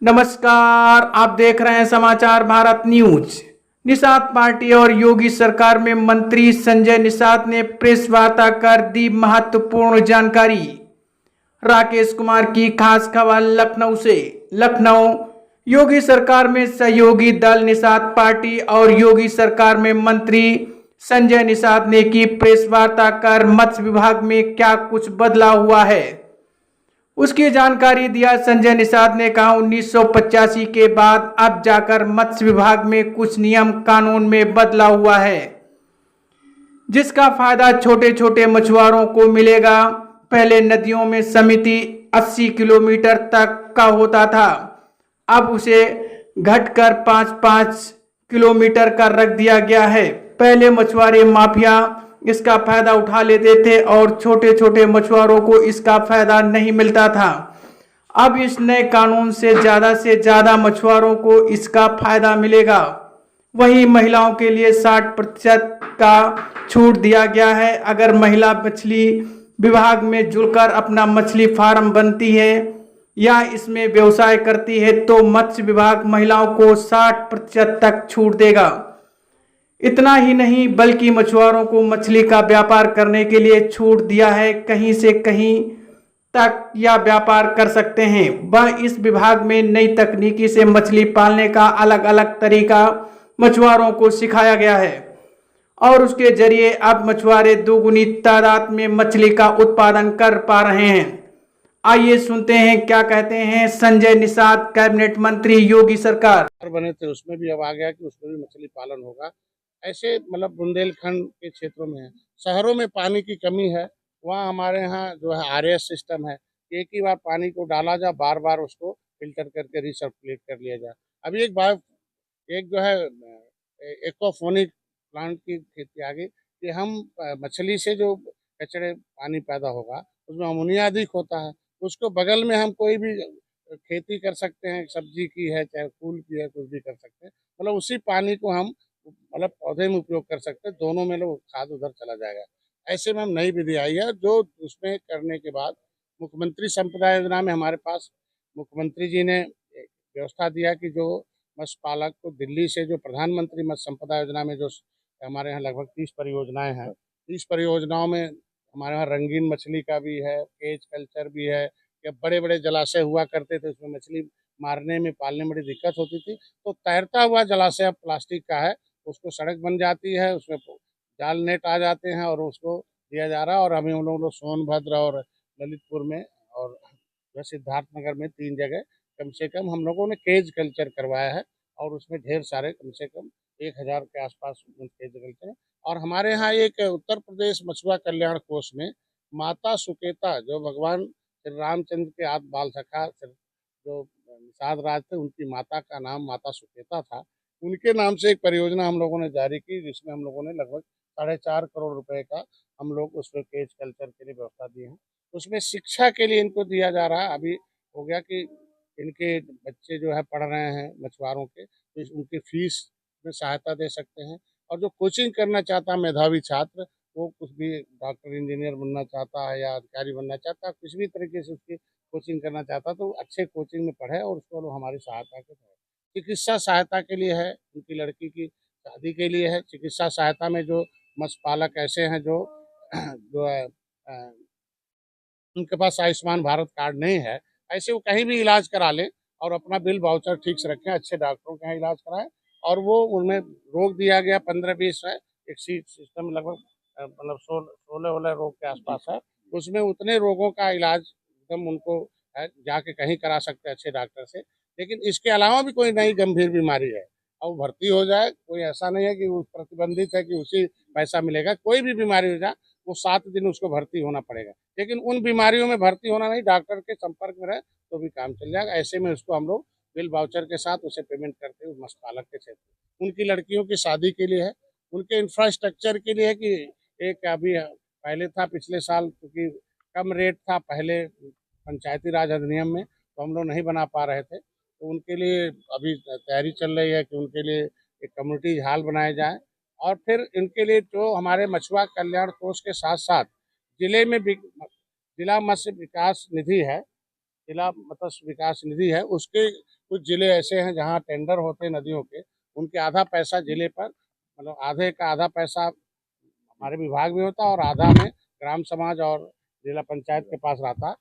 नमस्कार, आप देख रहे हैं समाचार भारत न्यूज। निषाद पार्टी और योगी सरकार में मंत्री संजय निषाद ने प्रेस वार्ता कर दी महत्वपूर्ण जानकारी। राकेश कुमार की खास खबर लखनऊ से। लखनऊ योगी सरकार में सहयोगी दल निषाद पार्टी और योगी सरकार में मंत्री संजय निषाद ने की प्रेस वार्ता कर मत्स्य विभाग में क्या कुछ बदलाव हुआ है उसकी जानकारी दिया। संजय निषाद ने कहा 1985 के बाद अब जाकर मत्स्य विभाग में कुछ नियम कानून में बदलाव हुआ है, जिसका फायदा छोटे छोटे मछुआरों को मिलेगा। पहले नदियों में समिति 80 किलोमीटर तक का होता था, अब उसे घटकर 5-5 किलोमीटर का रख दिया गया है। पहले मछुआरे माफिया इसका फायदा उठा लेते थे और छोटे छोटे मछुआरों को इसका फायदा नहीं मिलता था। अब इस नए कानून से ज्यादा मछुआरों को इसका फायदा मिलेगा। वहीं महिलाओं के लिए 60% का छूट दिया गया है। अगर महिला मछली विभाग में जुड़कर अपना मछली फार्म बनती है या इसमें व्यवसाय करती है तो मत्स्य विभाग महिलाओं को 60% तक छूट देगा। इतना ही नहीं बल्कि मछुआरों को मछली का व्यापार करने के लिए छूट दिया है। कहीं से कहीं तक यह व्यापार कर सकते हैं। वह इस विभाग में नई तकनीकी से मछली पालने का अलग अलग तरीका मछुआरों को सिखाया गया है और उसके जरिए अब मछुआरे दोगुनी तादाद में मछली का उत्पादन कर पा रहे हैं। आइए सुनते हैं क्या कहते हैं संजय निषाद, कैबिनेट मंत्री योगी सरकार। बने थे उसमें भी अब आ गया कि उसमें भी मछली पालन होगा। ऐसे मतलब बुंदेलखंड के क्षेत्रों में है, शहरों में पानी की कमी है, वहाँ हमारे यहाँ जो है आरएस सिस्टम है। एक ही बार पानी को डाला जाए, बार बार उसको फिल्टर करके रिसर्कुलेट कर लिया जाए। अभी एक जो है एक्वाफोनिक प्लांट की खेती आ गई कि हम मछली से जो कचरे पानी पैदा होगा उसमें अमोनिया अधिक होता है, उसको बगल में हम कोई भी खेती कर सकते हैं, सब्जी की है चाहे फूल की है, कुछ भी कर सकते हैं। मतलब उसी पानी को हम मतलब पौधे में उपयोग कर सकते हैं, दोनों में लोग खाद उधर चला जाएगा। ऐसे में हम नई विधि आई है जो उसमें करने के बाद मुख्यमंत्री संपदा योजना में हमारे पास मुख्यमंत्री जी ने एक व्यवस्था दिया कि जो मत्स्य पालक को दिल्ली से जो प्रधानमंत्री मत्स्य संपदा योजना में जो हमारे यहाँ लगभग 30 परियोजनाएं हैं, 30 परियोजनाओं में हमारे यहाँ रंगीन मछली का भी है, केज कल्चर भी है। या बड़े बड़े जलाशय हुआ करते थे, उसमें मछली मारने में पालने में बड़ी दिक्कत होती थी, तो तैरता हुआ जलाशय अब प्लास्टिक का है, उसको सड़क बन जाती है, उसमें जाल नेट आ जाते हैं और उसको दिया जा रहा है। और अभी हम लोग सोनभद्र और ललितपुर में और सिद्धार्थनगर में 3 जगह कम से कम हम लोगों ने केज कल्चर करवाया है और उसमें ढेर सारे कम से कम 1000 के आसपास केज कल्चर है। और हमारे यहाँ एक उत्तर प्रदेश मछुआ कल्याण कोष में माता सुकेता जो भगवान श्री रामचंद्र के आद बाल सखा जो निषाद राज थे, उनकी माता का नाम माता सुकेता था, उनके नाम से एक परियोजना हम लोगों ने जारी की, जिसमें हम लोगों ने लगभग 4.5 करोड़ रुपए का हम लोग उसमें केज कल्चर के लिए व्यवस्था दी है। उसमें शिक्षा के लिए इनको दिया जा रहा है। अभी हो गया कि इनके बच्चे जो है पढ़ रहे हैं मछुआरों के, तो उनकी फीस में सहायता दे सकते हैं। और जो कोचिंग करना चाहता है मेधावी छात्र, वो कुछ भी डॉक्टर इंजीनियर बनना चाहता है या अधिकारी बनना चाहता है, कुछ भी तरीके से उसकी कोचिंग करना चाहता है, तो अच्छे कोचिंग में पढ़े और उसको लोग हमारी सहायता के तहत चिकित्सा सहायता के लिए है, उनकी लड़की की शादी के लिए है। चिकित्सा सहायता में जो मत्स्य पालक ऐसे हैं जो जो है उनके पास आयुष्मान भारत कार्ड नहीं है, ऐसे वो कहीं भी इलाज करा लें और अपना बिल वाउचर ठीक से रखें, अच्छे डॉक्टरों के यहाँ इलाज कराएं। और वो उनमें रोग दिया गया 15-20 है, एक सीट सिस्टम लगभग मतलब 16 रोग के आसपास है, उसमें उतने रोगों का इलाज एकदम उनको जाके कहीं करा सकते हैं अच्छे डॉक्टर से। लेकिन इसके अलावा भी कोई नई गंभीर बीमारी है और भर्ती हो जाए, कोई ऐसा नहीं है कि वो प्रतिबंधित है कि उसी पैसा मिलेगा। कोई भी बीमारी हो जाए वो 7 दिन उसको भर्ती होना पड़ेगा, लेकिन उन बीमारियों में भर्ती होना नहीं, डॉक्टर के संपर्क में रहे तो भी काम चल जाएगा। ऐसे में उसको हम लोग बिल वाउचर के साथ उसे पेमेंट करते हैं। मत्स्य पालक के क्षेत्र उनकी लड़कियों की शादी के लिए है, उनके इंफ्रास्ट्रक्चर के लिए है कि एक अभी पहले था पिछले साल, क्योंकि कम रेट था पहले पंचायती राज अधिनियम में, तो हम लोग नहीं बना पा रहे थे, तो उनके लिए अभी तैयारी चल रही है कि उनके लिए एक कम्युनिटी हॉल बनाया जाए। और फिर इनके लिए जो हमारे मछुआ कल्याण कोष के साथ साथ जिले में जिला मत्स्य विकास निधि है, जिला मत्स्य विकास निधि है, कुछ जिले ऐसे हैं जहाँ टेंडर होते हैं नदियों के, उनके आधा पैसा जिले पर, मतलब आधे का आधा पैसा हमारे विभाग में होता है और आधा में ग्राम समाज और जिला पंचायत के पास रहता है।